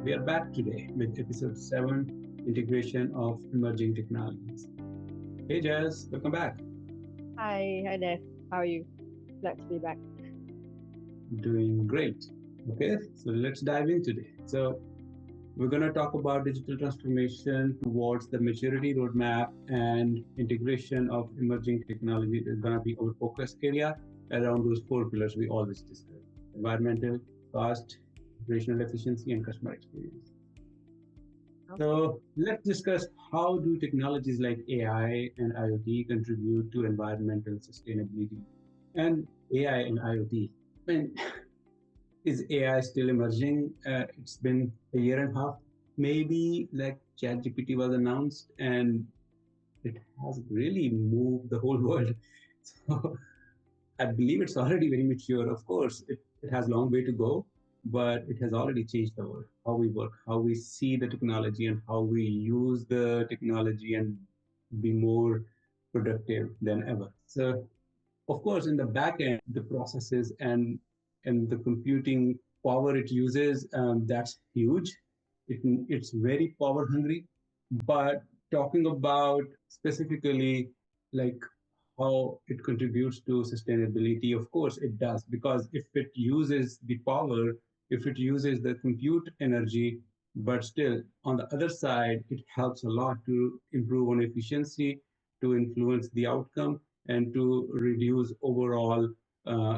We are back today with episode 7, Integration of Emerging Technologies. Hey Jazz, welcome back. Hi there. How are you? Glad to be back. Doing great. Okay, so let's dive in today. We're going to talk about digital transformation towards the maturity roadmap and integration of emerging technology is going to be our focus area around those four pillars we always discuss: environmental, cost, operational efficiency, and customer experience. Okay. So let's discuss how do technologies like AI and IoT contribute to environmental sustainability. And AI and IoT. I mean, is AI still emerging? It's been a year and a half. Maybe like ChatGPT was announced and it has really moved the whole world. So I believe it's already very mature. Of course, it has a long way to go, but it has already changed the world, how we work, how we see the technology, and how we use the technology and be more productive than ever. So, of course, in the back end, the processes and the computing power it uses, that's huge. It's very power hungry. But talking about specifically like how it contributes to sustainability, of course it does, because if it uses the power, if it uses the compute energy, but still on the other side, it helps a lot to improve on efficiency, to influence the outcome, and to reduce overall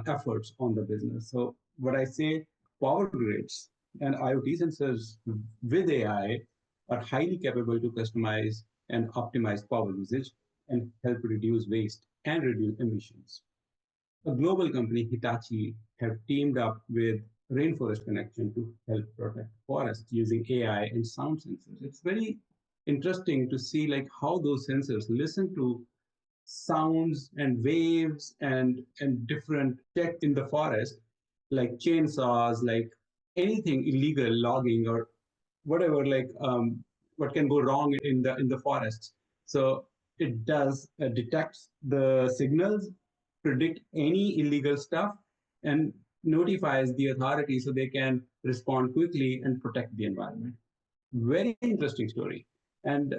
efforts on the business. So what I say, power grids and IoT sensors with AI are highly capable to customize and optimize power usage and help reduce waste and reduce emissions. A global company, Hitachi, have teamed up with Rainforest Connection to help protect forests using AI and sound sensors. It's very interesting to see like how those sensors listen to sounds and waves and different tech in the forest, like chainsaws, like anything illegal logging or whatever, like what can go wrong in the forests. So it does detects the signals, predict any illegal stuff, and notifies the authorities so they can respond quickly and protect the environment. Very interesting story. And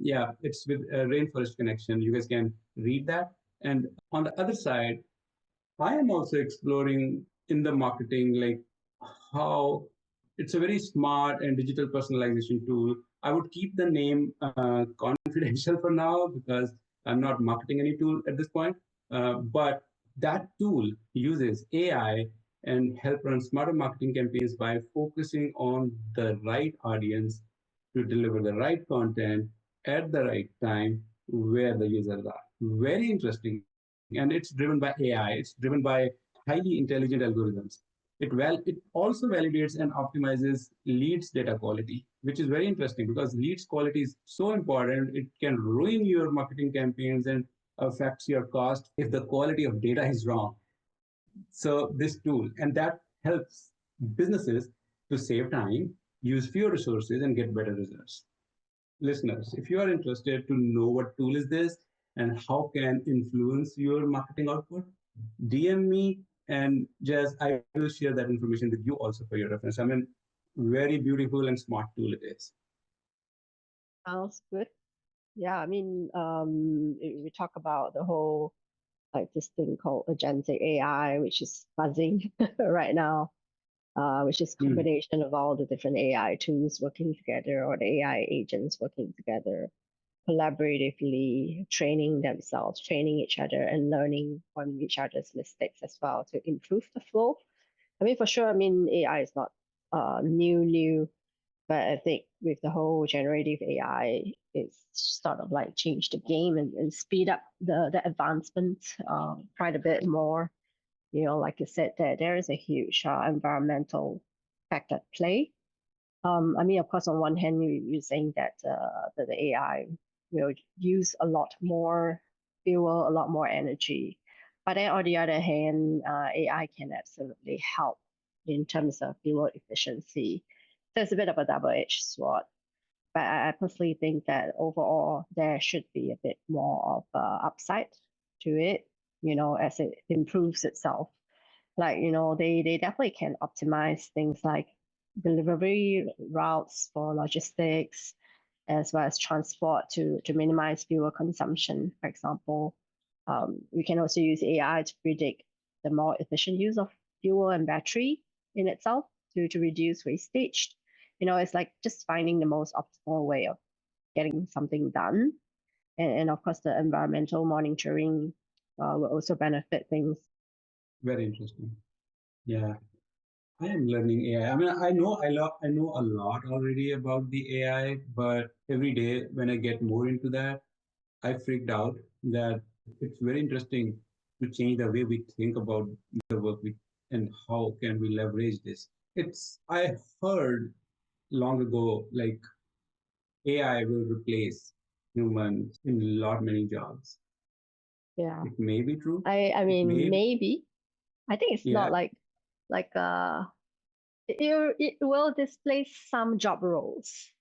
yeah, it's with Rainforest Connection. You guys can read that. And on the other side, I am also exploring in the marketing, like how it's a very smart and digital personalization tool. I would keep the name confidential for now because I'm not marketing any tool at this point. But that tool uses AI and help run smarter marketing campaigns by focusing on the right audience to deliver the right content at the right time where the users are. Very interesting. And it's driven by AI. It's driven by highly intelligent algorithms. It also validates and optimizes leads data quality, which is very interesting because leads quality is so important. It can ruin your marketing campaigns and affects your cost if the quality of data is wrong. So this tool, and that helps businesses to save time, use fewer resources, and get better results. Listeners, if you are interested to know what tool is this and how can influence your marketing output, DM me and just I will share that information with you also for your reference. I mean, very beautiful and smart tool it is. Sounds good. Yeah, we talk about the whole like this thing called agentic AI, which is buzzing right now, which is Hmm. combination of all the different AI tools working together or the AI agents working together collaboratively, training themselves, training each other, and learning from each other's mistakes as well to improve the flow. For sure, AI is not new, but I think with the whole generative AI, it's sort of like changed the game and speed up the advancement quite a bit more. Like you said, there is a huge environmental factor at play. Of course, on one hand, you're saying that the AI will use a lot more fuel, a lot more energy. But then on the other hand, AI can absolutely help in terms of fuel efficiency. So it's a bit of a double-edged sword. But I personally think that overall, there should be a bit more of upside to it, as it improves itself. Like, they definitely can optimize things like delivery routes for logistics, as well as transport to minimize fuel consumption, for example. We can also use AI to predict the more efficient use of fuel and battery in itself to reduce wastage. It's like just finding the most optimal way of getting something done. And of course, the environmental monitoring will also benefit things. Very interesting. Yeah. I am learning AI. I mean, I know a lot already about the AI, but every day when I get more into that, I freaked out that it's very interesting to change the way we think about the work and how can we leverage this. I heard long ago, like AI will replace humans in a lot many jobs. Yeah. It may be true. I It mean, may be, maybe. I think it's yeah. not like it will displace some job roles.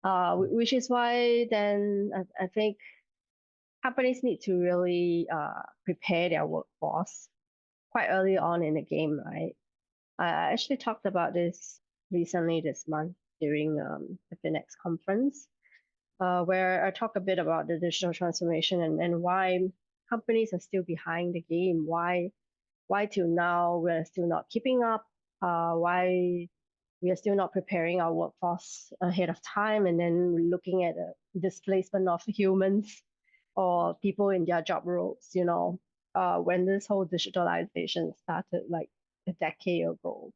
Which is why then I think companies need to really prepare their workforce quite early on in the game, right? I actually talked about this recently this month during the FinEx conference, where I talk a bit about the digital transformation and why companies are still behind the game. Why till now we're still not keeping up? Why we are still not preparing our workforce ahead of time, and then we're looking at the displacement of humans or people in their job roles, when this whole digitalization started like a decade ago.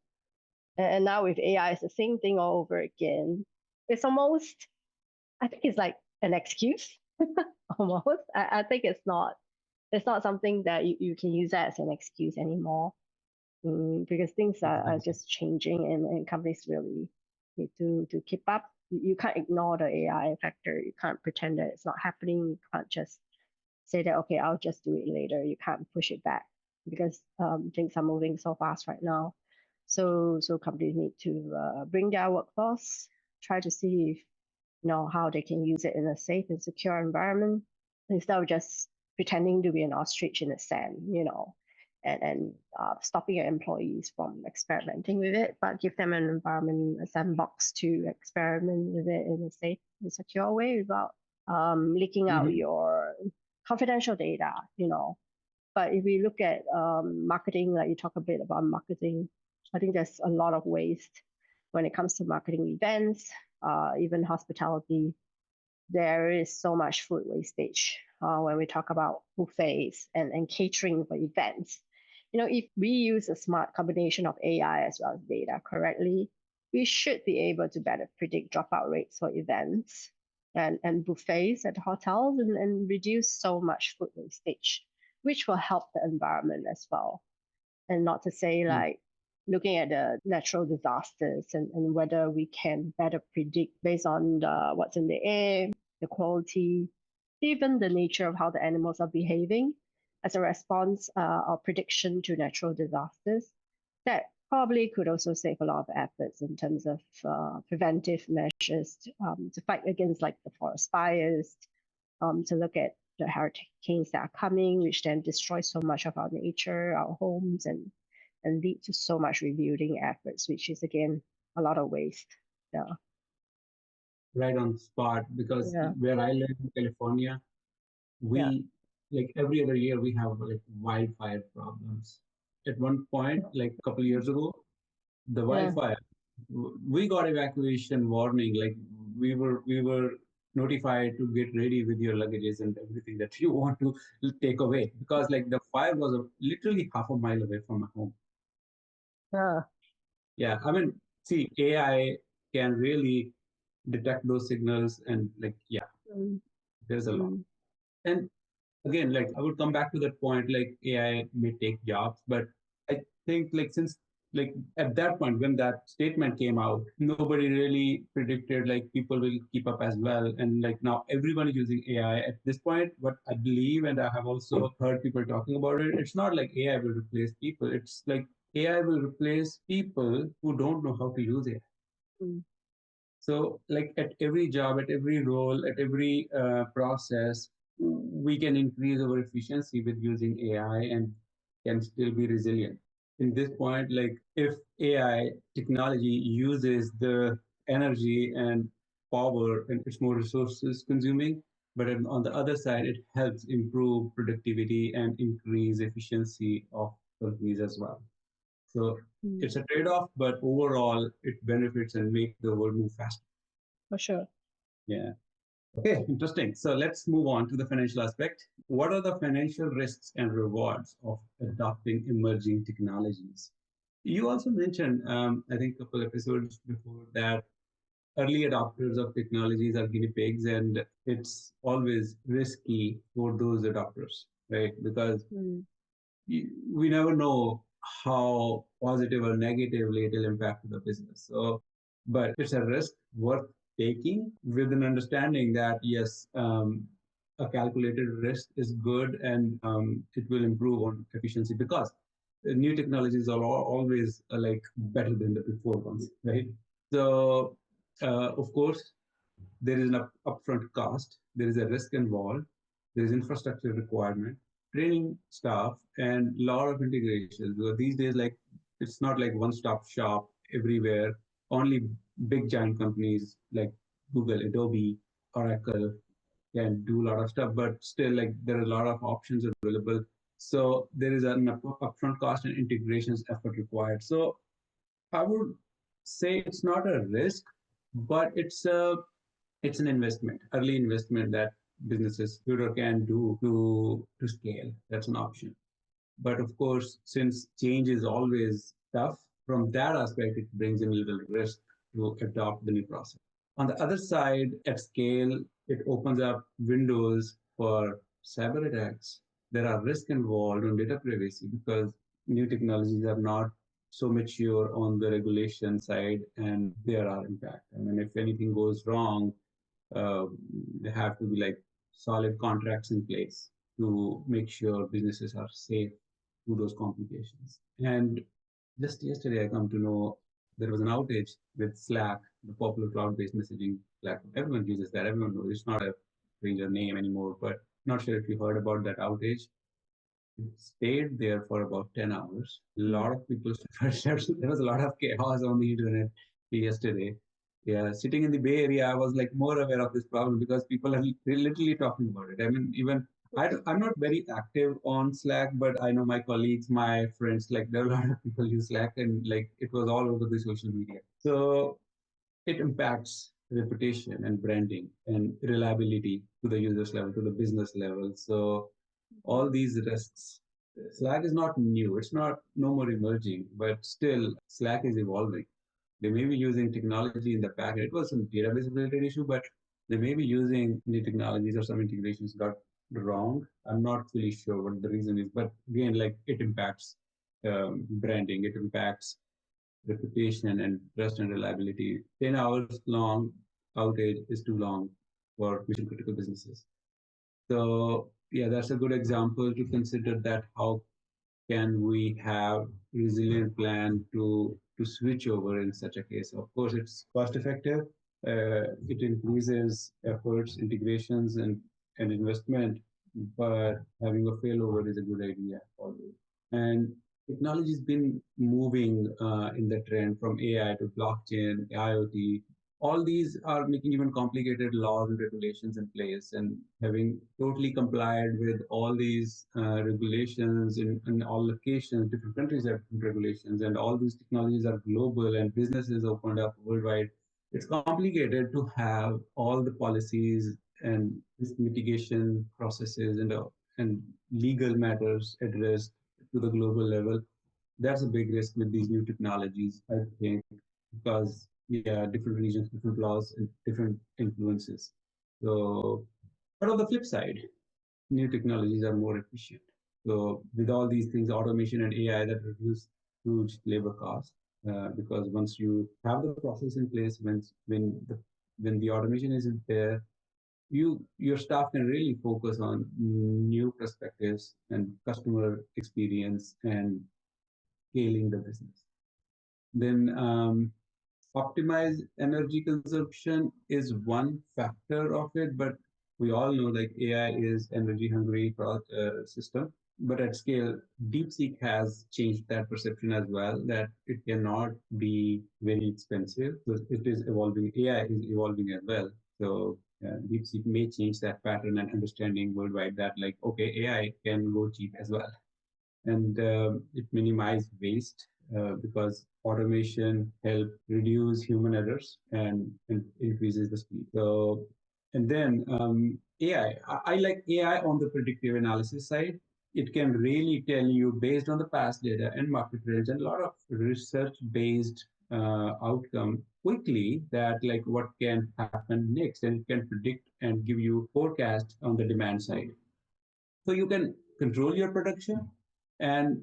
And now with AI, it's the same thing all over again. It's almost, I think it's like an excuse almost. I think it's not something that you can use that as an excuse anymore. Because things are Exactly. just changing, and companies really need to keep up. You can't ignore the AI factor. You can't pretend that it's not happening. You can't just say that, okay, I'll just do it later. You can't push it back because things are moving so fast right now. So companies need to bring their workforce, try to see if how they can use it in a safe and secure environment instead of just pretending to be an ostrich in the sand, and stopping your employees from experimenting with it, but give them an environment, a sandbox to experiment with it in a safe and secure way without leaking out Hmm. your confidential data. But if we look at marketing, like you talk a bit about marketing, I think there's a lot of waste when it comes to marketing events, even hospitality. There is so much food wastage when we talk about buffets and catering for events. If we use a smart combination of AI as well as data correctly, we should be able to better predict dropout rates for events and buffets at hotels and reduce so much food wastage, which will help the environment as well. And not to say like looking at the natural disasters and whether we can better predict based on what's in the air, the quality, even the nature of how the animals are behaving as a response or prediction to natural disasters. That probably could also save a lot of efforts in terms of preventive measures to fight against like the forest fires, to look at the hurricanes that are coming, which then destroy so much of our nature, our homes, and lead to so much rebuilding efforts, which is again a lot of waste. Yeah. Right on the spot, because Yeah. where I live in California, Yeah. we like every other year we have like wildfire problems. At one point, like a couple years ago, the Yeah. wildfire, we got evacuation warning. Like we were notified to get ready with your luggages and everything that you want to take away, because like the fire was literally half a mile away from my home. Yeah. Yeah, I mean, see, AI can really detect those signals, and like, yeah, Mm, there's a lot. mm, And again, like I would come back to that point, like AI may take jobs, but I think like since like at that point when that statement came out, nobody really predicted like people will keep up as well. And like now everyone is using AI at this point. What I believe, and I have also heard people talking about it, it's not like AI will replace people. It's like AI will replace people who don't know how to use it. mm. So, like at every job, at every role, at every process, we can increase our efficiency with using AI and can still be resilient. in this point, like if AI technology uses the energy and power and it's more resources consuming, but on the other side, it helps improve productivity and increase efficiency of companies as well. So it's Mm, a trade-off, but overall, it benefits and make the world move faster. for sure. Yeah. Okay, interesting. So let's move on to the financial aspect. What are the financial risks and rewards of adopting emerging technologies? You also mentioned, I think, a couple episodes before that early adopters of technologies are guinea pigs, and it's always risky for those adopters, right? Because Mm, we never know how positive or negatively it will impact the business. So, but it's a risk worth taking with an understanding that yes, a calculated risk is good and it will improve on efficiency because new technologies are always like better than the before ones, right? So, of course, there is an upfront cost, there is a risk involved, there is infrastructure requirement, training staff, and a lot of integrations. Because these days, like it's not like one-stop shop everywhere. Only big giant companies like Google, Adobe, Oracle can do a lot of stuff, but still, like there are a lot of options available. So there is an upfront cost and integrations effort required. So I would say it's not a risk, but it's an investment, early investment that businesses should or can do to scale. That's an option. But of course, since change is always tough, from that aspect, it brings in a little risk to adopt the new process. On the other side, at scale, it opens up windows for cyber attacks. There are risks involved on data privacy because new technologies are not so mature on the regulation side, and there are impact. I mean, if anything goes wrong, uh, there have to be like solid contracts in place to make sure businesses are safe to those complications. And just yesterday, I come to know there was an outage with Slack, the popular cloud-based messaging platform. Everyone uses that. Everyone knows it's not a stranger name anymore. But not sure if you heard about that outage. It stayed there for about 10 hours. A mm, lot of people, there was a lot of chaos on the internet yesterday. Yeah, sitting in the Bay Area, I was like more aware of this problem because people are literally talking about it. I mean, even I'm not very active on Slack, but I know my colleagues, my friends, like there are a lot of people use Slack and like it was all over the social media. So it impacts reputation and branding and reliability to the users level, to the business level. So mm, all these risks. Slack is not new. It's not no more emerging, but still Slack is evolving. They may be using technology in the back. It was some database related issue, but they may be using new technologies or some integrations got wrong. I'm not fully sure what the reason is, but again, like it impacts branding, it impacts reputation and trust and reliability. 10 hours long outage is too long for mission critical businesses. So yeah, that's a good example to consider that how can we have resilient plan to switch over in such a case. Of course, it's cost effective. It increases efforts, integrations, and investment, but having a failover is a good idea always. And technology has been moving in the trend from AI to blockchain, IoT. All these are making even complicated laws and regulations in place, and having totally complied with all these regulations in all locations. Different countries have different regulations, and all these technologies are global, and businesses opened up worldwide. It's complicated to have all the policies and risk mitigation processes and legal matters addressed to the global level. That's a big risk with these new technologies, I think, because yeah, different regions, different laws, and different influences. So, but on the flip side, new technologies are more efficient. So, with all these things, automation and AI that reduce huge labor costs, because once you have the process in place, when the automation isn't there, your staff can really focus on new perspectives and customer experience and scaling the business. Then optimize energy consumption is one factor of it, but we all know like AI is energy hungry system. But at scale, DeepSeek has changed that perception as well, that it cannot be very expensive. So it is evolving. AI is evolving as well. So DeepSeek may change that pattern and understanding worldwide that like, okay, AI can go cheap as well. And it minimizes waste because automation help reduce human errors and increases the speed. So, and then AI, I like AI on the predictive analysis side. It can really tell you based on the past data and market trends and a lot of research based outcome quickly that like what can happen next, and it can predict and give you forecast on the demand side. So you can control your production, and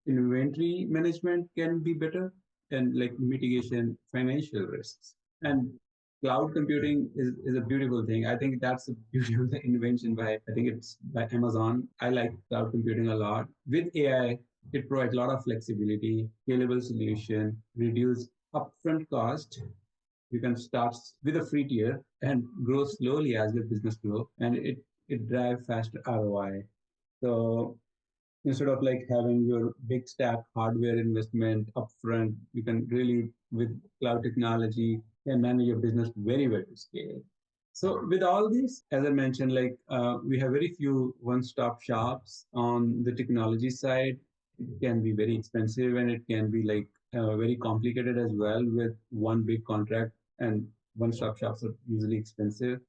inventory management can be better, and like mitigation financial risks. And cloud computing is a beautiful thing. I think that's a beautiful invention by, I think it's by Amazon. I like cloud computing a lot. With AI, it provides a lot of flexibility, scalable solution, reduce upfront cost. You can start with a free tier and grow slowly as your business grow, and it drives faster ROI. So instead of like having your big stack hardware investment upfront, you can really with cloud technology can manage your business very well to scale. So with all this, as I mentioned, like we have very few one-stop shops on the technology side. It can be very expensive and it can be like very complicated as well with one big contract, and one-stop shops are usually expensive.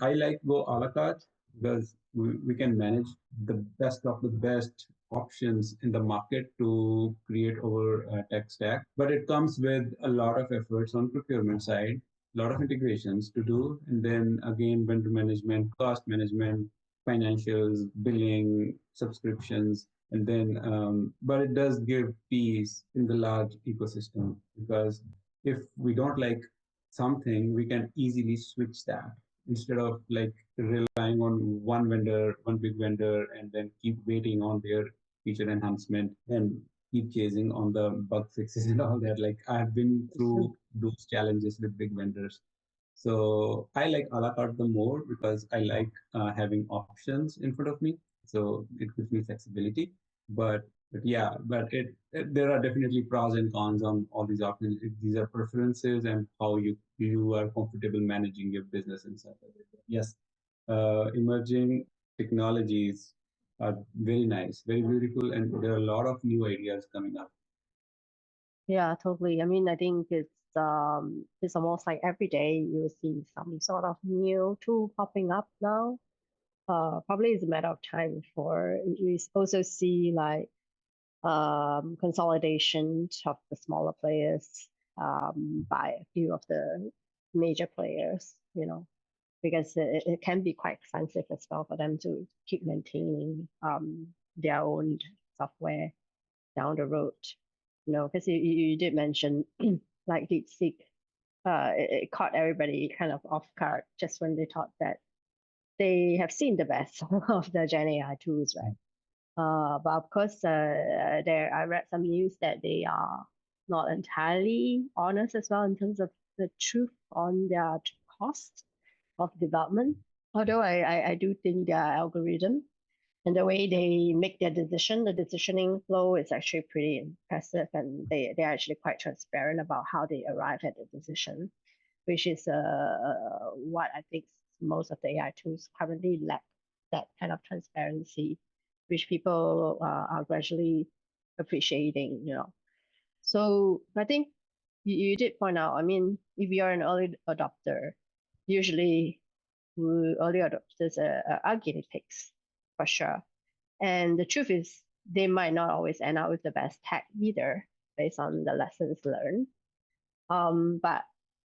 I like go a la carte because we can manage the best of the best options in the market to create our tech stack. But it comes with a lot of efforts on procurement side, a lot of integrations to do, and then again vendor management, cost management, financials, billing, subscriptions, and then but it does give peace in the large ecosystem because if we don't like something, we can easily switch that instead of like relying on one vendor, one big vendor, and then keep waiting on their feature enhancement and keep chasing on the bug fixes and all that. Like I've been through those challenges with big vendors. So I like a la carte the more because I like having options in front of me. So it gives me flexibility. But yeah, but there are definitely pros and cons on all these options. These are preferences and how you are comfortable managing your business inside of it. Yes, emerging technologies are very nice, very beautiful, and there are a lot of new ideas coming up. Yeah, totally. I mean, I think it's almost like every day you see some sort of new tool popping up now. Probably it's a matter of time before we also see like consolidation of the smaller players by a few of the major players, because it can be quite expensive as well for them to keep maintaining their own software down the road. Because you did mention like DeepSeek, it caught everybody kind of off guard just when they thought that they have seen the best of the Gen AI tools, right? But of course, I read some news that they are not entirely honest as well in terms of the truth on their cost of development. Although I do think their algorithm and the way they make their decision, the decisioning flow is actually pretty impressive, and they're actually quite transparent about how they arrive at the decision, which is what I think most of the AI tools currently lack, that kind of transparency, which people are gradually appreciating. So I think you did point out, I mean, if you're an early adopter, usually early adopters are guinea pigs for sure. And the truth is, they might not always end up with the best tech either, based on the lessons learned. But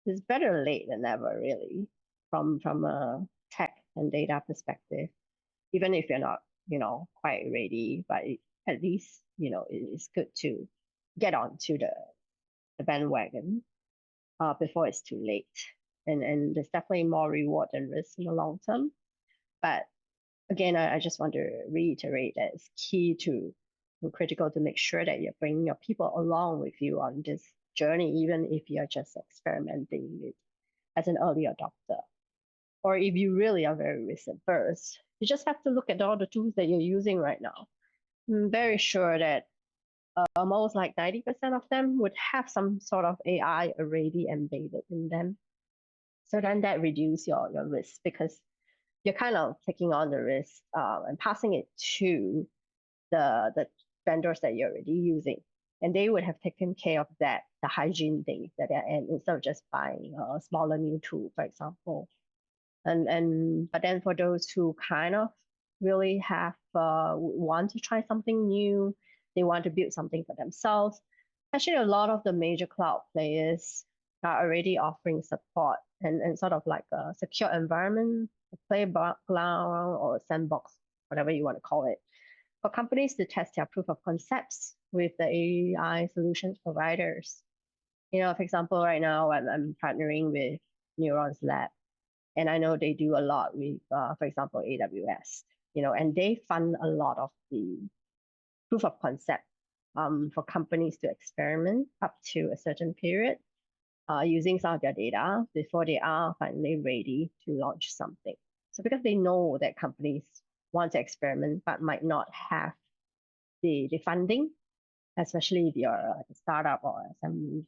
it's better late than never, really, from a tech and data perspective. Even if you're not, quite ready, but at least, it's good to get onto the bandwagon before it's too late. And there's definitely more reward than risk in the long term. But again, I just want to reiterate that it's key to critical to make sure that you're bringing your people along with you on this journey, even if you're just experimenting with as an early adopter. Or if you really are very risk averse, you just have to look at all the tools that you're using right now. I'm very sure that almost like 90% of them would have some sort of AI already embedded in them. So then that reduces your risk because you're kind of taking on the risk and passing it to the vendors that you're already using. And they would have taken care of that, the hygiene things that they're in, instead of just buying a smaller new tool, for example. And but then for those who kind of really have want to try something new, they want to build something for themselves. Actually, a lot of the major cloud players are already offering support and sort of like a secure environment, a playground or a sandbox, whatever you want to call it, for companies to test their proof of concepts with the AI solutions providers. For example, right now I'm partnering with Neurons Lab, and I know they do a lot with, for example, AWS. And they fund a lot of the proof of concept for companies to experiment up to a certain period using some of their data before they are finally ready to launch something. So because they know that companies want to experiment but might not have the funding, especially if you're a startup or some,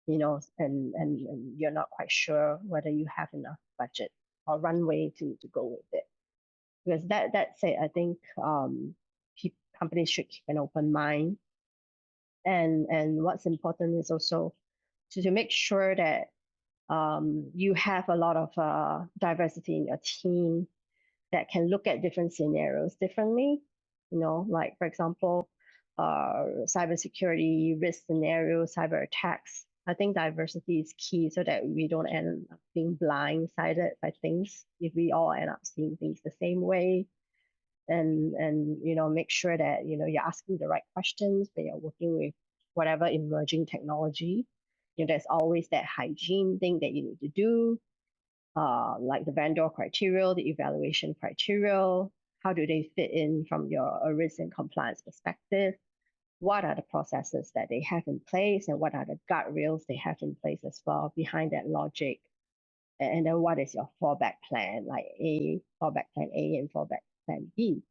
and you're not quite sure whether you have enough budget or runway to go with it. Because that said, I think companies should keep an open mind. And what's important is also to make sure that you have a lot of diversity in your team that can look at different scenarios differently. Like for example, cybersecurity risk scenarios, cyber attacks. I think diversity is key so that we don't end up being blindsided by things if we all end up seeing things the same way. And make sure that you're asking the right questions when you're working with whatever emerging technology. There's always that hygiene thing that you need to do, like the vendor criteria, the evaluation criteria. How do they fit in from your risk and compliance perspective? What are the processes that they have in place, and what are the guardrails they have in place as well behind that logic? And then what is your fallback plan, like fallback plan A and fallback plan B?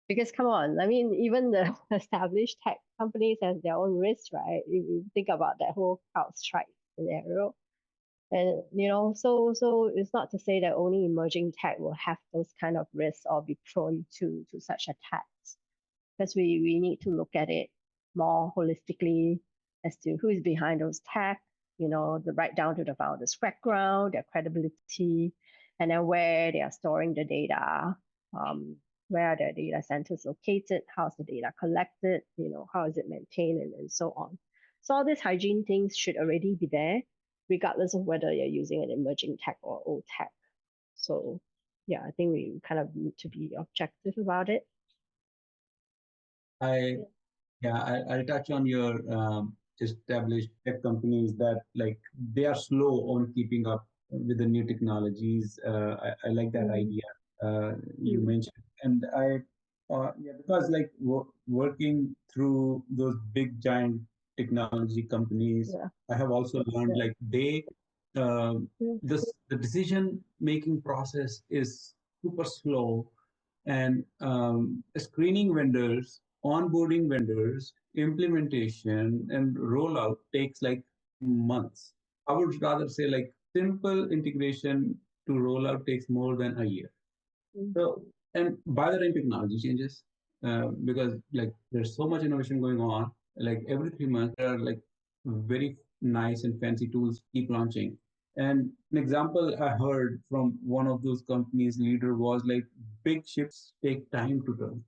Because come on, I mean, even the established tech companies have their own risks, right? If you think about that whole CrowdStrike scenario, and so it's not to say that only emerging tech will have those kind of risks or be prone to such attacks, because we need to look at it more holistically as to who is behind those tech, the right down to the founder's background, their credibility, and then where they are storing the data, where are their data centers located, how's the data collected, how is it maintained, and so on. So all these hygiene things should already be there, regardless of whether you're using an emerging tech or old tech. So yeah, I think we kind of need to be objective about it. I Yeah, I'll touch on your established tech companies that like they are slow on keeping up with the new technologies. I like that idea you mentioned, and yeah, because like working through those big giant technology companies, Yeah. I have also learned like they Yeah. the decision making process is super slow, and screening vendors, onboarding vendors, implementation, and rollout takes like months. I would rather say like simple integration to rollout takes more than a year. So, and by the time technology changes, because like there's so much innovation going on, like every 3 months there are like very nice and fancy tools keep launching. And an example I heard from one of those companies leader was like big ships take time to turn.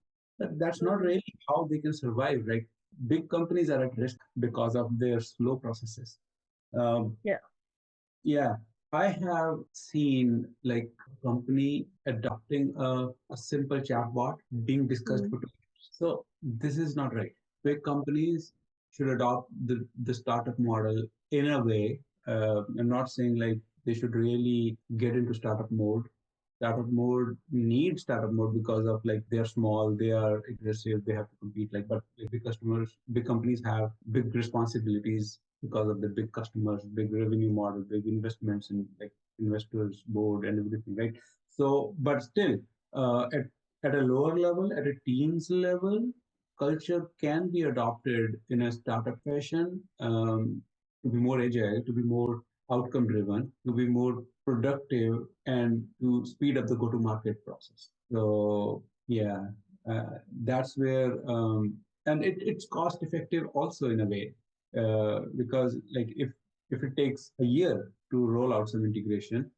That's not really how they can survive, right? Big companies are at risk because of their slow processes. Um, Yeah. yeah, I have seen like a company adopting a simple chatbot being discussed for 2 years. So this is not right. Big companies should adopt the startup model in a way. I'm not saying like they should really get into startup mode. Startup mode needs startup mode because of like they're small, they are aggressive, they have to compete. Like, but like, big companies have big responsibilities because of the big customers, big revenue model, big investments in like investors board and everything, right? So, but still, at a lower level, at a team's level, culture can be adopted in a startup fashion, to be more agile, to be more outcome driven, to be more productive, and to speed up the go to market process. So, yeah, that's where, and it's cost effective also in a way, because like if it takes a year to roll out some integration,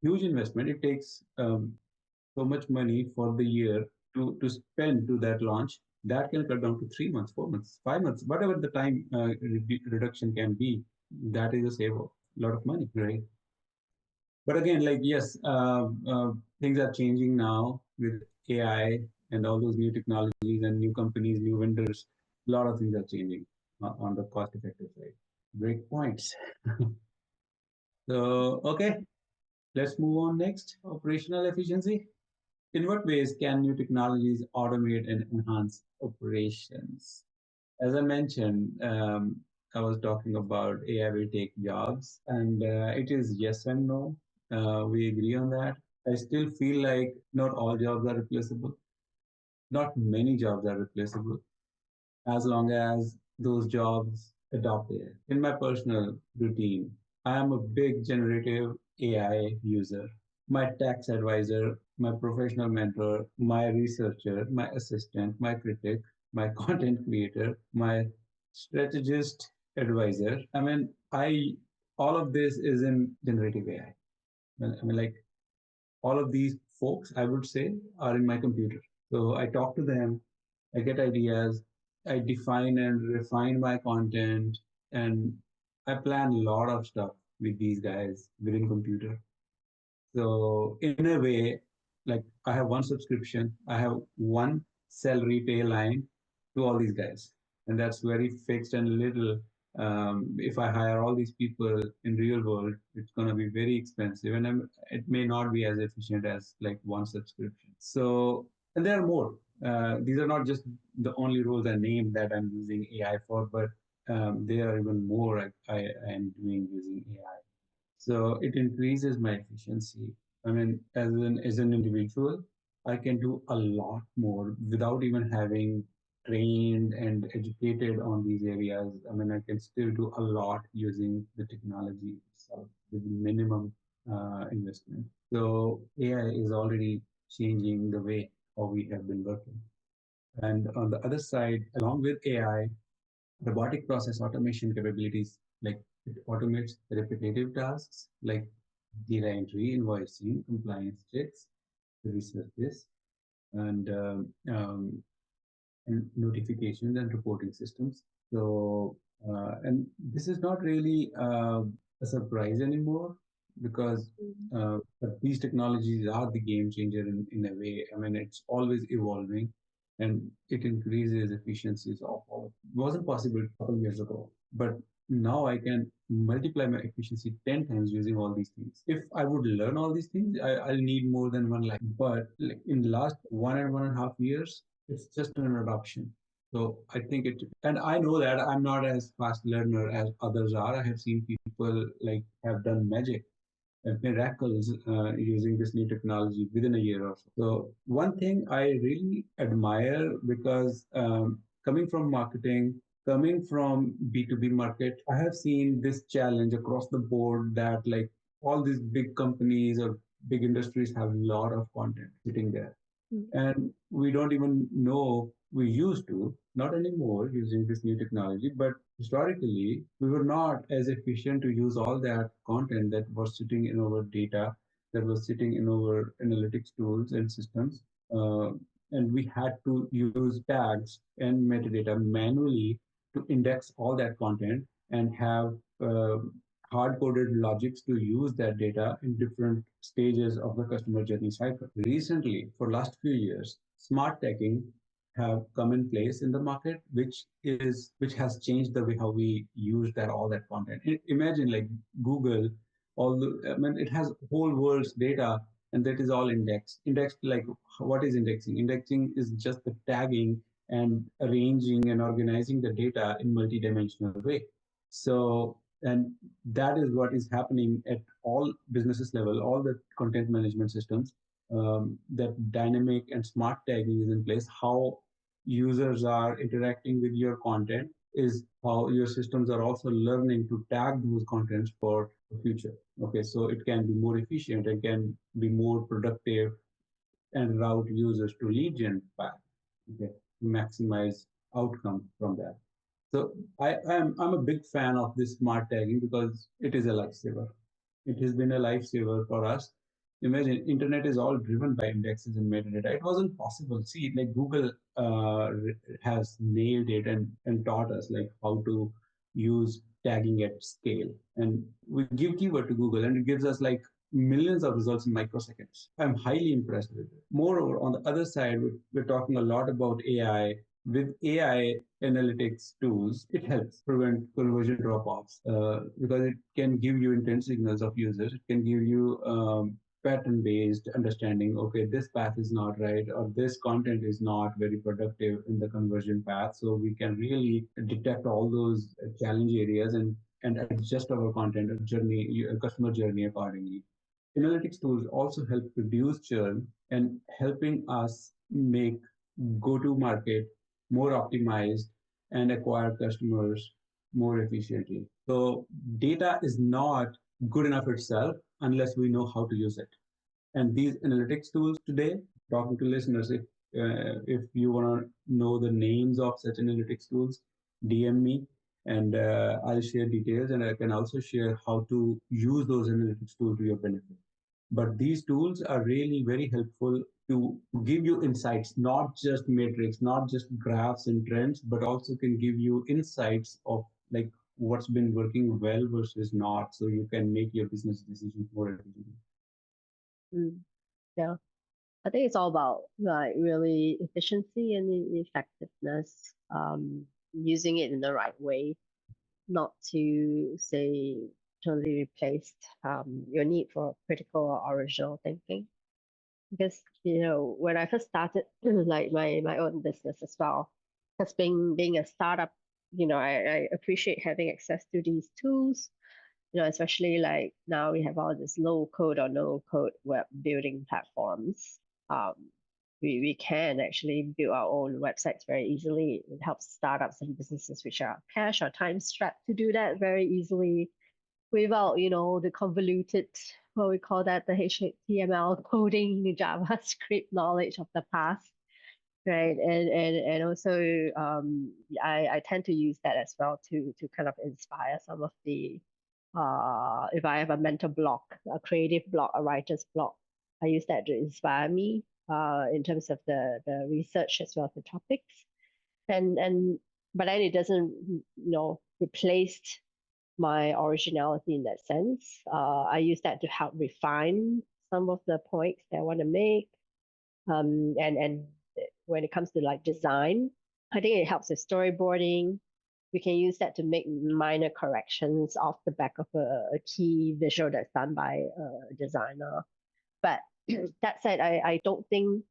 huge investment, it takes so much money for the year to spend to that launch, that can cut down to 3 months, 4 months, 5 months, whatever the time reduction can be. That is a save a lot of money, right? But again, like yes, things are changing now with AI and all those new technologies and new companies, new vendors. A lot of things are changing on the cost effective side. Great points. So okay, let's move on next. Operational efficiency. In what ways can new technologies automate and enhance operations? As I mentioned, I was talking about AI will take jobs, and it is yes and no. We agree on that. I still feel like not all jobs are replaceable. Not many jobs are replaceable as long as those jobs adopt AI. In my personal routine, I am a big generative AI user. My tax advisor, my professional mentor, my researcher, my assistant, my critic, my content creator, my strategist advisor. I mean, I all of this is in generative AI. I mean, like all of these folks, I would say, are in my computer. So I talk to them, I get ideas, I define and refine my content, and I plan a lot of stuff with these guys within computer. So in a way, like I have one subscription, I have one salary pay line to all these guys, and that's very fixed and little. If I hire all these people in real world, it's gonna be very expensive, and it may not be as efficient as like one subscription. So, and there are more. These are not just the only roles I named that I'm using AI for, but there are even more I am doing using AI. So it increases my efficiency. I mean, as an individual, I can do a lot more without even having trained and educated on these areas. I mean, I can still do a lot using the technology itself with minimum investment. So AI is already changing the way how we have been working. And on the other side, along with AI, robotic process automation capabilities, like it automates repetitive tasks like data entry, invoicing, compliance checks, researches, and, and notifications and reporting systems. So, and this is not really a surprise anymore because but these technologies are the game changer in a way. I mean, it's always evolving and it increases efficiencies of all. It wasn't possible a couple of years ago, but now I can multiply my efficiency 10 times using all these things. If I would learn all these things, I'll need more than 1 lakh. But like in the last 1.5 years, it's just an adoption. So I think it, and I know that I'm not as fast learner as others are. I have seen people like have done magic and miracles using this new technology within a year or so. So one thing I really admire because coming from marketing, coming from B2B market, I have seen this challenge across the board that like all these big companies or big industries have a lot of content sitting there and we don't even know. We used to, not anymore using this new technology, but historically we were not as efficient to use all that content that was sitting in our data, that was sitting in our analytics tools and systems, uh, and we had to use tags and metadata manually to index all that content and have hard-coded logics to use that data in different stages of the customer journey cycle. Recently, for last few years, smart tagging have come in place in the market, which has changed the way how we use that all that content. Imagine like Google, all the, I mean, it has whole world's data, and that is all indexed. Indexed like what is indexing? Indexing is just the tagging and arranging and organizing the data in multi-dimensional way. So, and that is what is happening at all businesses level, all the content management systems. That dynamic and smart tagging is in place. How users are interacting with your content is how your systems are also learning to tag those contents for the future. Okay, so it can be more efficient, it can be more productive and route users to lead gen path. Okay, maximize outcome from that. So I'm a big fan of this smart tagging because it is a lifesaver. It has been a lifesaver for us. Imagine internet is all driven by indexes and metadata. It wasn't possible. See, like Google has nailed it and taught us like how to use tagging at scale. And we give keyword to Google and it gives us like millions of results in microseconds. I'm highly impressed with it. Moreover, on the other side, we're talking a lot about AI. With AI analytics tools, it helps prevent conversion drop-offs because it can give you intent signals of users. It can give you pattern-based understanding. Okay, this path is not right, or this content is not very productive in the conversion path. So we can really detect all those challenge areas and adjust our content journey, customer journey accordingly. Analytics tools also help reduce churn and helping us make go-to-market more optimized and acquire customers more efficiently. So data is not good enough itself unless we know how to use it. And these analytics tools today, talking to listeners, if you want to know the names of such analytics tools, DM me and I'll share details and I can also share how to use those analytics tools to your benefit. But these tools are really very helpful to give you insights, not just metrics, not just graphs and trends, but also can give you insights of like what's been working well versus not, so you can make your business decisions more efficiently. Mm, yeah. I think it's all about like really efficiency and effectiveness, using it in the right way, not to say totally replace your need for critical or original thinking. Because when I first started like my own business as well, because being a startup, I appreciate having access to these tools. Especially like now we have all this low code or no code web building platforms. Um, we can actually build our own websites very easily. It helps startups and businesses which are cash or time strapped to do that very easily without, the convoluted, what we call that, the HTML coding, the JavaScript knowledge of the past, right? And also, I tend to use that as well to kind of inspire some of the, if I have a mental block, a creative block, a writer's block, I use that to inspire me in terms of the research as well as the topics. And but then it doesn't, replace my originality in that sense. I use that to help refine some of the points that I want to make. And when it comes to like design, I think it helps with storyboarding. We can use that to make minor corrections off the back of a key visual that's done by a designer. But that said, I don't think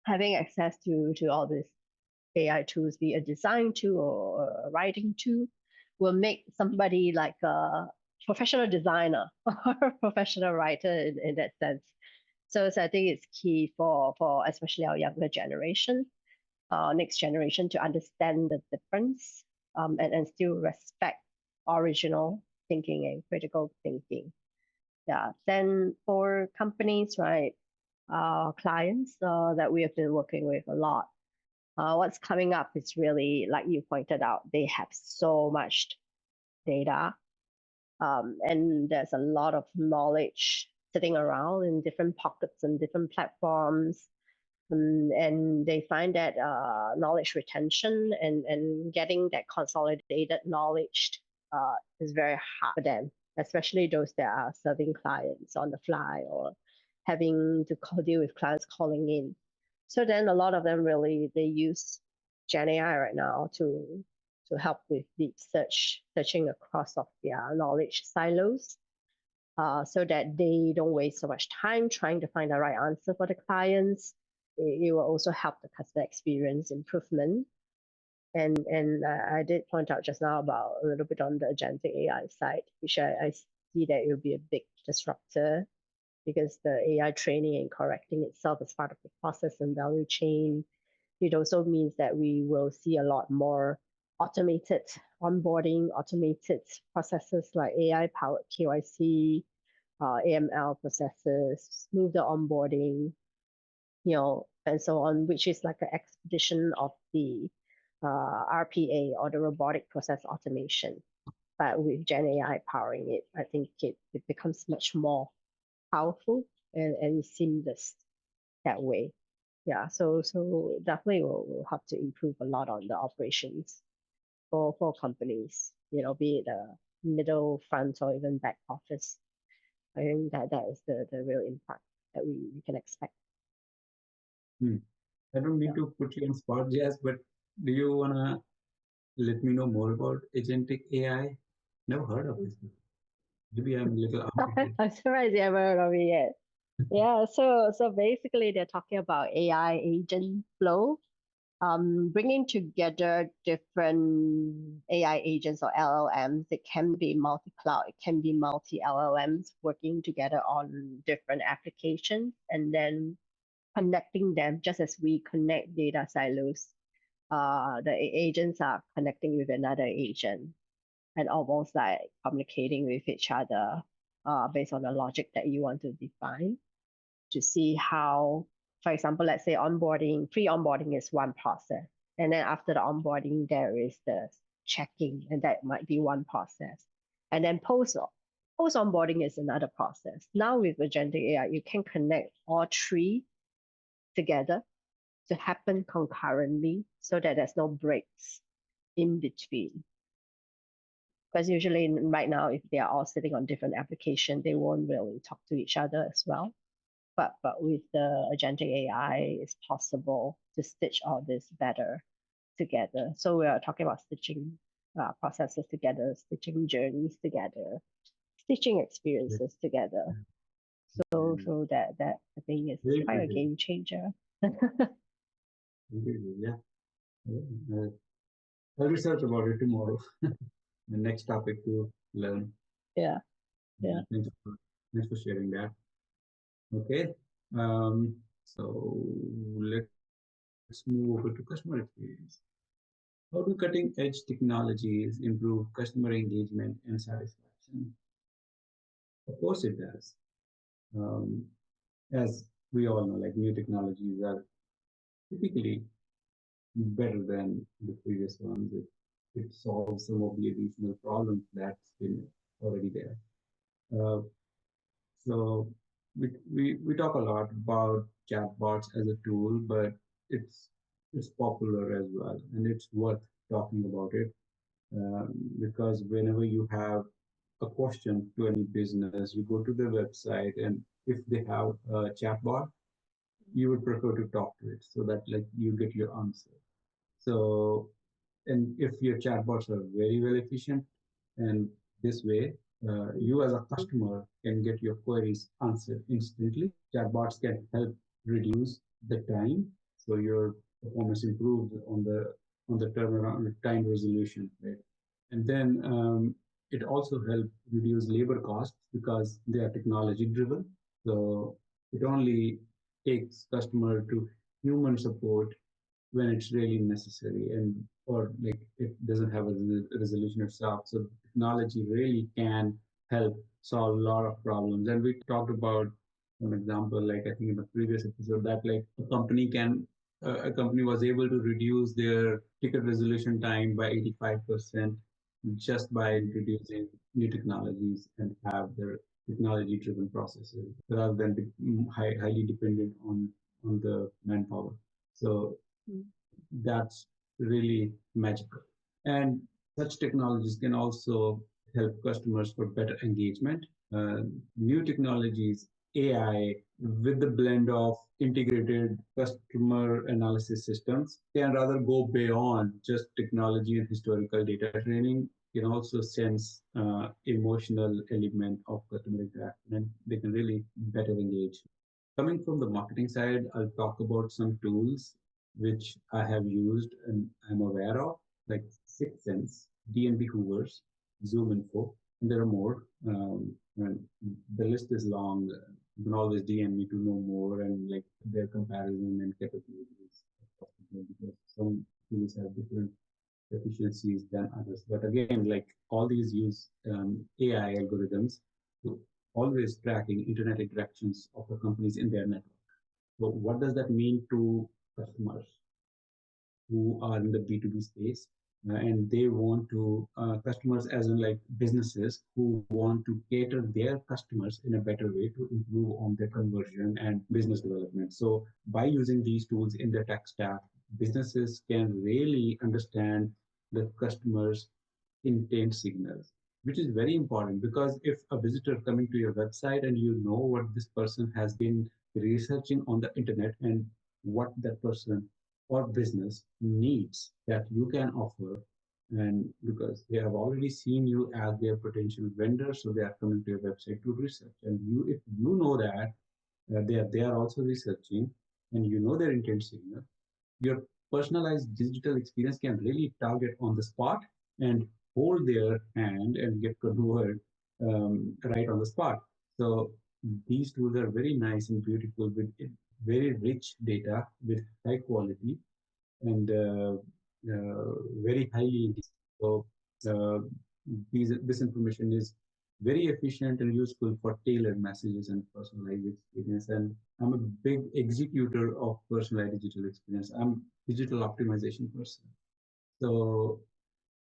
having access to all these AI tools, be a design tool or a writing tool, will make somebody like a professional designer or a professional writer in that sense. So I think it's key for especially our younger generation, next generation, to understand the difference, and still respect original thinking and critical thinking. Yeah. Then for companies, right, clients that we have been working with a lot, what's coming up is really, like you pointed out, they have so much data, and there's a lot of knowledge sitting around in different pockets and different platforms. And they find that knowledge retention and getting that consolidated knowledge is very hard for them, especially those that are serving clients on the fly or having to deal with clients calling in. So then a lot of them really, they use Gen AI right now to help with deep searching across of their knowledge silos, so that they don't waste so much time trying to find the right answer for the clients. It will also help the customer experience improvement. And I did point out just now about a little bit on the agentic AI side, which I see that it will be a big disruptor because the AI training and correcting itself is part of the process and value chain. it also means that we will see a lot more automated onboarding, automated processes like AI powered KYC, AML processes, smoother onboarding, and so on, which is like an expedition of the RPA or the robotic process automation. But with Gen AI powering it, I think it becomes much more powerful and seamless that way. Yeah, so definitely we'll have to improve a lot on the operations for companies, be it the middle, front, or even back office. I think that is the real impact that we can expect. I don't mean Yeah. to put you on spot, Jazz, but do you wanna let me know more about agentic AI? Never heard of this before. Maybe I'm a little outdated. I'm surprised you haven't heard of it yet. Yeah, so basically they're talking about AI agent flow, bringing together different AI agents or LLMs. It can be multi-cloud, it can be multi-LLMs working together on different applications, and then connecting them just as we connect data silos. The agents are connecting with another agent and almost like communicating with each other based on the logic that you want to define to see how, for example, let's say onboarding, pre-onboarding is one process. And then after the onboarding, there is the checking, and that might be one process. And then post onboarding is another process. Now with agentic AI, you can connect all three together to happen concurrently so that there's no breaks in between. Because usually right now, if they are all sitting on different applications, they won't really talk to each other as well. But with the agentic AI, it's possible to stitch all this better together. So we are talking about stitching processes together, stitching journeys together, stitching experiences together. So that I think is Very quite a good. game changer. Yeah. I'll research about it tomorrow. The next topic to learn. Yeah, yeah. Thanks for sharing that. Okay. So let's move over to customer experience. How do cutting edge technologies improve customer engagement and satisfaction? Of course it does. Um, as we all know, like new technologies are typically better than the previous ones. It solves some of the additional problems that's been already there. So we talk a lot about chatbots as a tool, but it's it's popular as well, and it's worth talking about it because whenever you have a question to any business, you go to their website, and if they have a chatbot, you would prefer to talk to it so that like you get your answer. So, and if your chatbots are very well efficient, and this way, you as a customer can get your queries answered instantly. Chatbots can help reduce the time, so your performance improves on the turnaround time resolution, right? And then it also helps reduce labor costs because they are technology driven. So it only takes customer to human support when it's really necessary, and or like it doesn't have a resolution itself. So technology really can help solve a lot of problems. And we talked about an example, like I think in the previous episode, that like a company was able to reduce their ticket resolution time by 85% just by introducing new technologies and have their technology driven processes rather than highly dependent on the manpower. So that's really magical. And such technologies can also help customers for better engagement. New technologies, AI, with the blend of integrated customer analysis systems, can rather go beyond just technology and historical data training. Can also sense emotional element of customer interaction, and they can really better engage. Coming from the marketing side, I'll talk about some tools which I have used and I'm aware of, like Sixth Sense, DNB Hoovers, Zoom Info, and there are more. And the list is long. You can always DM me to know more and like their comparison and capabilities. because some tools have different efficiencies than others. But again, like all these use AI algorithms to always tracking internet interactions of the companies in their network. So what does that mean to customers who are in the B2B space? And they want to, customers as in like businesses who want to cater their customers in a better way to improve on their conversion and business development. So by using these tools in their tech stack, businesses can really understand the customers' intent signals, which is very important because if a visitor coming to your website and you know what this person has been researching on the internet and what that person or business needs that you can offer, and because they have already seen you as their potential vendor, so they are coming to your website to research, and you, if you know that they are also researching and you know their intent signal, your personalized digital experience can really target on the spot and hold their hand and get converted right on the spot. So these tools are very nice and beautiful with very rich data with high quality and very highly. So uh, this information is very efficient and useful for tailored messages and personalized experience. And I'm a big executor of personalized digital experience. I'm digital optimization person. So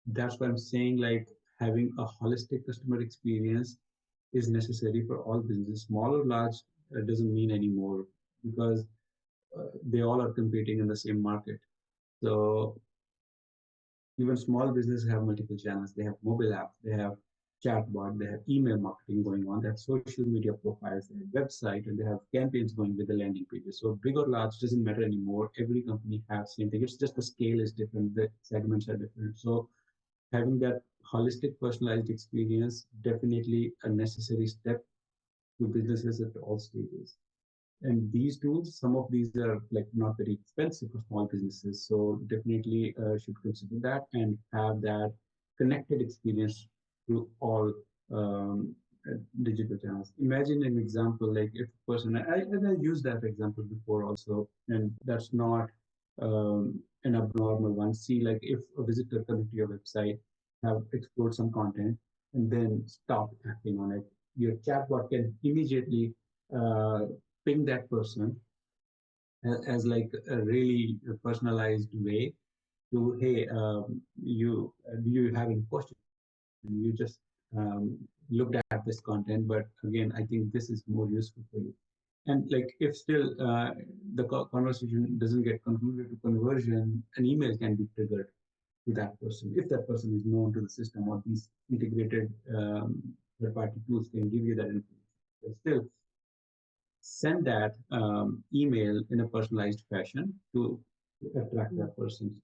that's why I'm saying like having a holistic customer experience is necessary for all businesses, small or large, doesn't mean anymore because they all are competing in the same market. So even small businesses have multiple channels. They have mobile apps, they have chatbot, they have email marketing going on, they have social media profiles, they have website, and they have campaigns going with the landing pages. So big or large doesn't matter anymore. Every company has same thing. It's just the scale is different, the segments are different. So having that holistic personalized experience definitely a necessary step to businesses at all stages. And these tools, some of these are like not very expensive for small businesses, so definitely should consider that and have that connected experience through all digital channels. Imagine an example like if a person, and I used that example before also, and that's not an abnormal one. See, like if a visitor comes to your website, have explored some content, and then stop acting on it, your chatbot can immediately uh, ping that person as like a really personalized way to, hey, you have any questions? You just looked at this content, but again, I think this is more useful for you. And like if still the conversation doesn't get concluded to conversion, an email can be triggered to that person if that person is known to the system, or these integrated third-party tools can give you that information. But still, send that email in a personalized fashion to attract that person.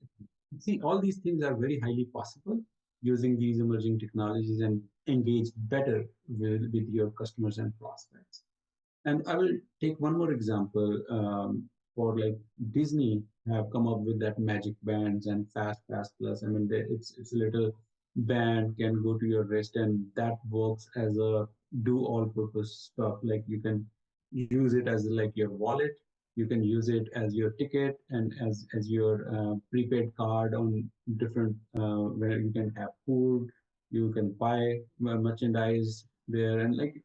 See, all these things are very highly possible using these emerging technologies and engage better with your customers and prospects. And I will take one more example for like Disney have come up with that magic bands and Fast Pass Plus. I mean, it's a little band can go to your wrist and that works as a do all purpose stuff. Like you can use it as like your wallet. You can use it as your ticket and as your prepaid card on different where you can have food, you can buy merchandise there, and like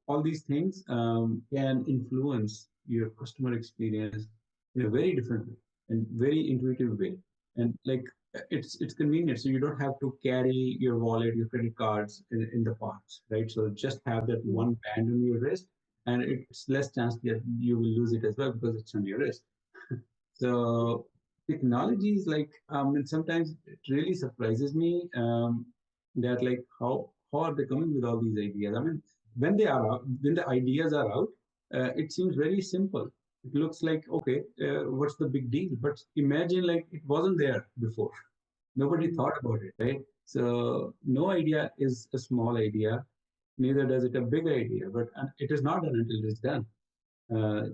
all these things can influence your customer experience in a very different way and very intuitive way. And like it's convenient, so you don't have to carry your wallet, your credit cards in the parks, right? So just have that one band on your wrist, and it's less chance that you will lose it as well because it's on your wrist. So technology is like, and sometimes it really surprises me that like how are they coming with all these ideas? I mean, when they are out, when the ideas are out, it seems very simple. It looks like okay, what's the big deal? But imagine like it wasn't there before. Nobody thought about it, right? So no idea is a small idea. Neither does it a big idea. But it is not done until it's done.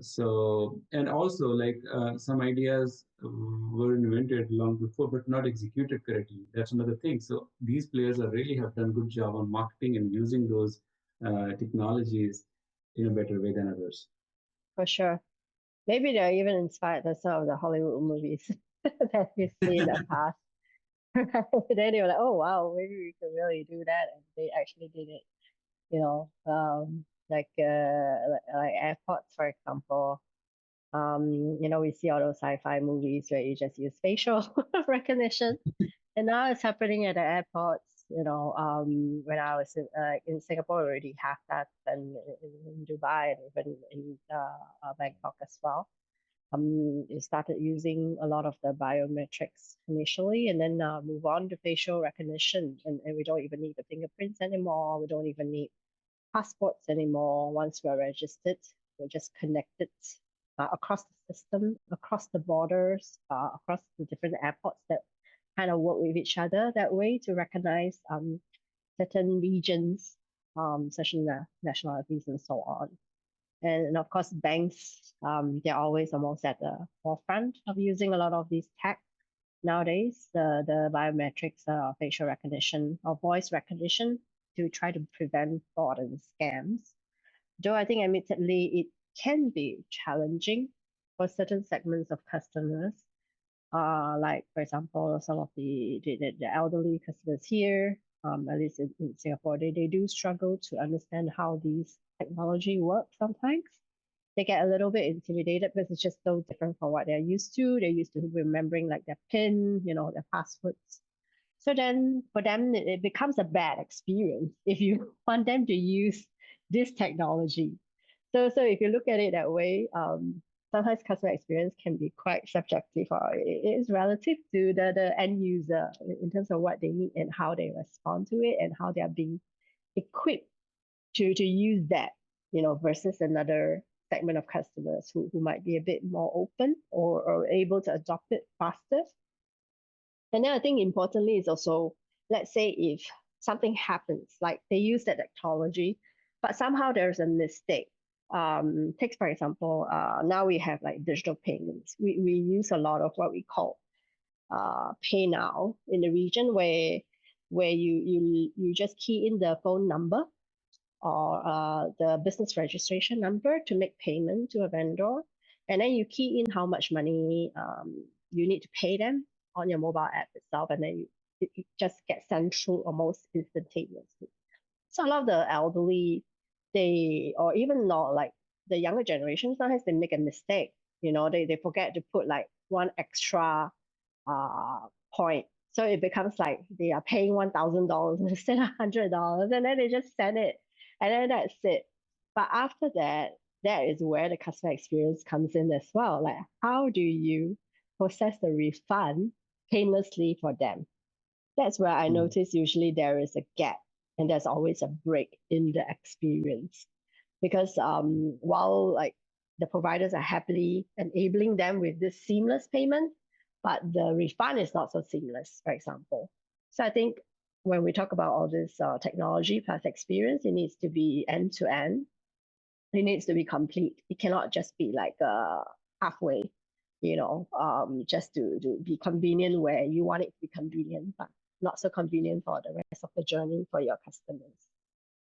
So, and also like some ideas were invented long before, but not executed correctly. That's another thing. So these players are really have done good job on marketing and using those technologies in a better way than others. For sure. Maybe they're even inspired by some of the Hollywood movies. that we see in the past. Then they were like, oh wow, maybe we could really do that, and they actually did it. Like airports, for example. We see all those sci-fi movies where you just use facial recognition, and now it's happening at the airports. When I was in Singapore, we already have that, and in Dubai and even in Bangkok as well. You started using a lot of the biometrics initially, and then move on to facial recognition, and we don't even need the fingerprints anymore. We don't even need passports anymore. Once we're registered, we're just connected across the system, across the borders, across the different airports that kind of work with each other that way to recognize certain regions, certain nationalities, and so on. And of course, banks, they're always almost at the forefront of using a lot of these tech nowadays, the biometrics, facial recognition or voice recognition to try to prevent fraud and scams. Though I think admittedly it can be challenging for certain segments of customers, like for example, some of the elderly customers here, at least in Singapore, they do struggle to understand how these technology works sometimes. They get a little bit intimidated because it's just so different from what they're used to. They're used to remembering like their PIN, their passwords. So then for them, it becomes a bad experience if you want them to use this technology. So if you look at it that way, sometimes customer experience can be quite subjective, or it is relative to the end user in terms of what they need and how they respond to it and how they are being equipped to use that, versus another segment of customers who might be a bit more open or able to adopt it faster. And then I think importantly is also, let's say if something happens, like they use that technology, but somehow there's a mistake. Take for example, now we have like digital payments. We use a lot of what we call pay now in the region where you just key in the phone number or the business registration number to make payment to a vendor, and then you key in how much money you need to pay them on your mobile app itself, and then it just gets sent through almost instantaneously. So a lot of the elderly, or even not like the younger generation, sometimes they make a mistake. They forget to put like one extra point. So it becomes like they are paying $1,000 instead of $100, and then they just send it, and then that's it. But after that, that is where the customer experience comes in as well. Like, how do you process the refund painlessly for them? That's where I notice usually there is a gap, and there's always a break in the experience. Because while like the providers are happily enabling them with this seamless payment, but the refund is not so seamless, for example. So I think when we talk about all this technology plus experience, it needs to be end to end. It needs to be complete. It cannot just be like halfway, just to be convenient where you want it to be convenient, but not so convenient for the rest of the journey for your customers.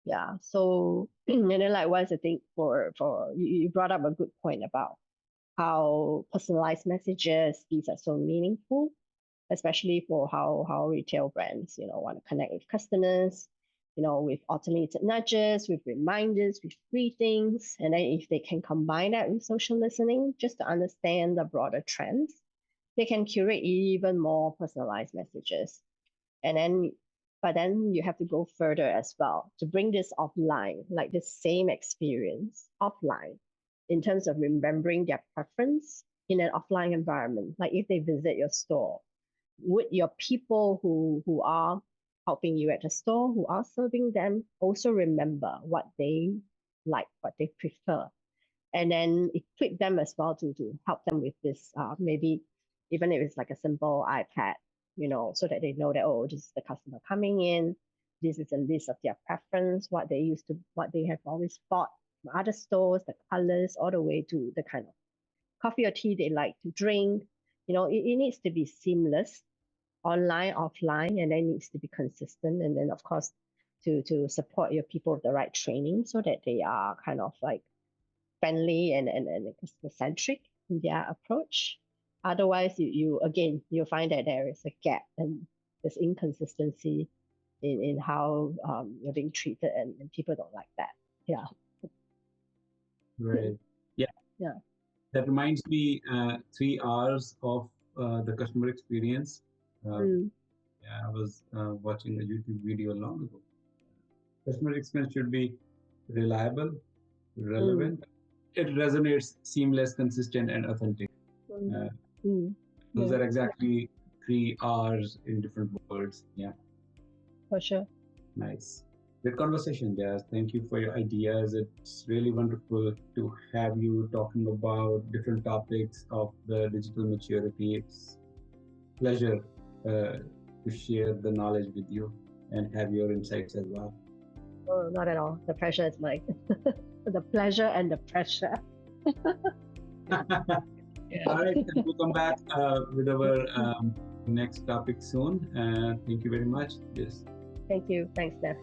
Yeah. So and then likewise, I think for you brought up a good point about how personalized messages, these are so meaningful, especially for how retail brands, want to connect with customers, with automated nudges, with reminders, with free things. And then if they can combine that with social listening, just to understand the broader trends, they can curate even more personalized messages. And then but then you have to go further as well to bring this offline, like the same experience offline, in terms of remembering their preference in an offline environment. Like if they visit your store, would your people who are helping you at the store, who are serving them, also remember what they like, what they prefer, and then equip them as well to help them with this, maybe even if it's like a simple iPad, so that they know that, oh, this is the customer coming in, this is a list of their preference, what they have always bought from other stores, the colors, all the way to the kind of coffee or tea they like to drink. It needs to be seamless, online, offline, and then needs to be consistent. And then of course to support your people with the right training so that they are kind of like friendly and customer centric in their approach. Otherwise, you find that there is a gap and there's inconsistency in how you're being treated, and people don't like that. Yeah. Right. Yeah. Yeah. That reminds me, 3 hours of the customer experience. Mm, Yeah, I was watching a YouTube video long ago. Customer experience should be reliable, mm, relevant. It resonates, seamless, consistent, and authentic. mm, Uh, mm. those Yeah, are exactly 3 hours in different words. Yeah, for sure. nice. Good conversation, Jazz. Thank you for your ideas. It's really wonderful to have you talking about different topics of the digital maturity. It's pleasure to share the knowledge with you and have your insights as well. Oh, not at all. The pressure is mine. The pleasure and the pressure. All right, and we'll come back with our next topic soon. Thank you very much. Yes. Thank you. Thanks, Steph.